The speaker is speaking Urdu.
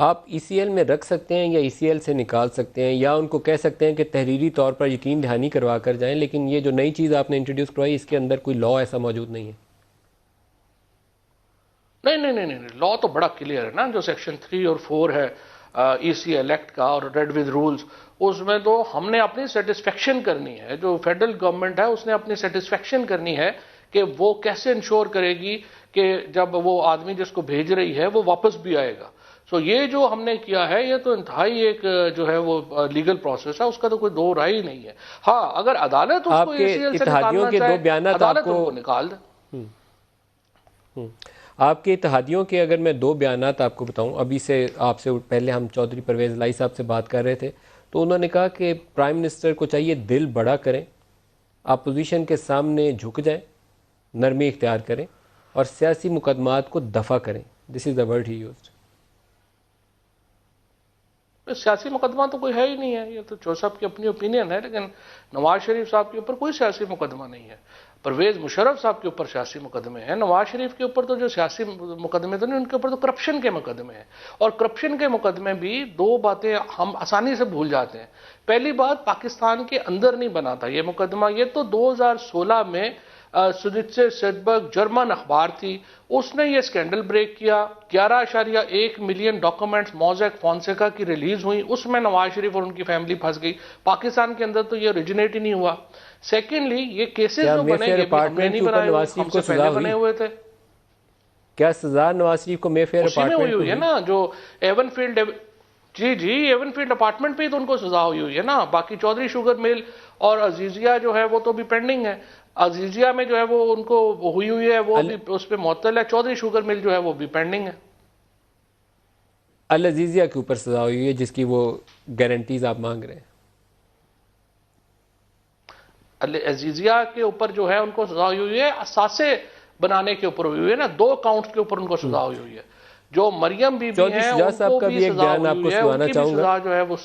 آپ ای سی ایل میں رکھ سکتے ہیں یا ای سی ایل سے نکال سکتے ہیں، یا ان کو کہہ سکتے ہیں کہ تحریری طور پر یقین دہانی کروا کر جائیں، لیکن یہ جو نئی چیز آپ نے انٹروڈیوس کروائی اس کے اندر کوئی لا ایسا موجود نہیں ہے۔ نہیں، لا تو بڑا کلیئر ہے نا، جو سیکشن 3 اور 4 ہے ای سی ایل ایکٹ کا اور ریڈ ود رولز، اس میں تو ہم نے اپنی سیٹسفیکشن کرنی ہے، جو فیڈرل گورنمنٹ ہے اس نے اپنی سیٹسفیکشن کرنی ہے کہ وہ کیسے انشور کرے گی کہ جب وہ آدمی جس کو بھیج رہی ہے وہ واپس بھی آئے گا۔ سو یہ جو ہم نے کیا ہے یہ تو انتہائی ایک جو ہے وہ لیگل پروسیس ہے، اس کا تو کوئی دو رائے ہی نہیں ہے۔ ہاں اگر عدالت اس کو آپ ای کے سی ایل سے اتحادیوں نکالنا کے چاہے، دو بیانات آپ عدالت ان کو کو نکال دے۔ آپ کے اتحادیوں کے اگر میں دو بیانات آپ کو بتاؤں، ابھی سے آپ سے پہلے ہم چودھری پرویز الہی صاحب سے بات کر رہے تھے، تو انہوں نے کہا کہ پرائم منسٹر کو چاہیے دل بڑا کریں، اپوزیشن کے سامنے جھک جائیں، نرمی اختیار کریں اور سیاسی مقدمات کو دفع کریں۔ دس از دا ورڈ ہی یوزڈ۔ سیاسی مقدمہ تو کوئی ہے ہی نہیں ہے، یہ تو جو صاحب کی اپنی اوپینین ہے، لیکن نواز شریف صاحب کے اوپر کوئی سیاسی مقدمہ نہیں ہے۔ پرویز مشرف صاحب کے اوپر سیاسی مقدمے ہیں، نواز شریف کے اوپر تو جو سیاسی مقدمے تو نہیں، ان کے اوپر تو کرپشن کے مقدمے ہیں، اور کرپشن کے مقدمے بھی دو باتیں ہم آسانی سے بھول جاتے ہیں۔ پہلی بات، پاکستان کے اندر نہیں بنا تھا یہ مقدمہ، یہ تو 2016 میں سدیتسے سیڈبرگ جرمن اخبار تھی، اس نے یہ سکینڈل بریک کیا، 11.1 ملین ڈاکومنٹس موزیک فونسیکا کی ریلیز ہوئی، اس میں نواز شریف اور ان کی فیملی پھنس گئی۔ پاکستان کے اندر تو یہ اوریجنیٹ ہی نہیں ہوا۔ سیکنڈلی، یہ کیسز کیا جو مے بنے فیئر یہ بھی ہم نے اپارٹمنٹ نہیں کے اوپر بنائے ہوئے، نواز ہم شریف سے کو پہلے سزا بنے ہوئی؟ ہوئے تھے۔ کیا سزا نواز شریف کو مے فیئر اسی میں اپارٹمنٹ پہ ہوئی ہے ہوئی؟ نا، جو ایون فیلڈ، جی ایون فیلڈ اپارٹمنٹ پہ ہی تو ان کو سزا ہوئی ہے نا۔ باقی چودھری شوگر مل اور عزیزیہ جو ہے وہ تو بھی پینڈنگ ہے۔ عزیزیہ میں جو ہے وہ ان کو ہوئی ہے، وہ بھی اس پہ معطل ہے۔ چودھری شوگر مل جو ہے وہ بھی پینڈنگ ہے۔ العزیزیہ کے اوپر سزا ہوئی ہے جس کی وہ گارنٹیز آپ مانگ رہے ہیں۔ عزیزیہ کے اوپر جو ہے ان کو سزا ہوئی ہے، اثاثے بنانے کے اوپر ہوئی ہے نا، 2 کاؤنٹس کے اوپر ان کو سزا ہوئی ہے۔ جو مریم بی بی چودھری ہیں شجاع ان صاحب کو کا بھی بھی ایک سزا بیان آپ کو ہوئی ہے، ان سنانا کی بھی چاہوں گا۔ سزا جو ہے وہ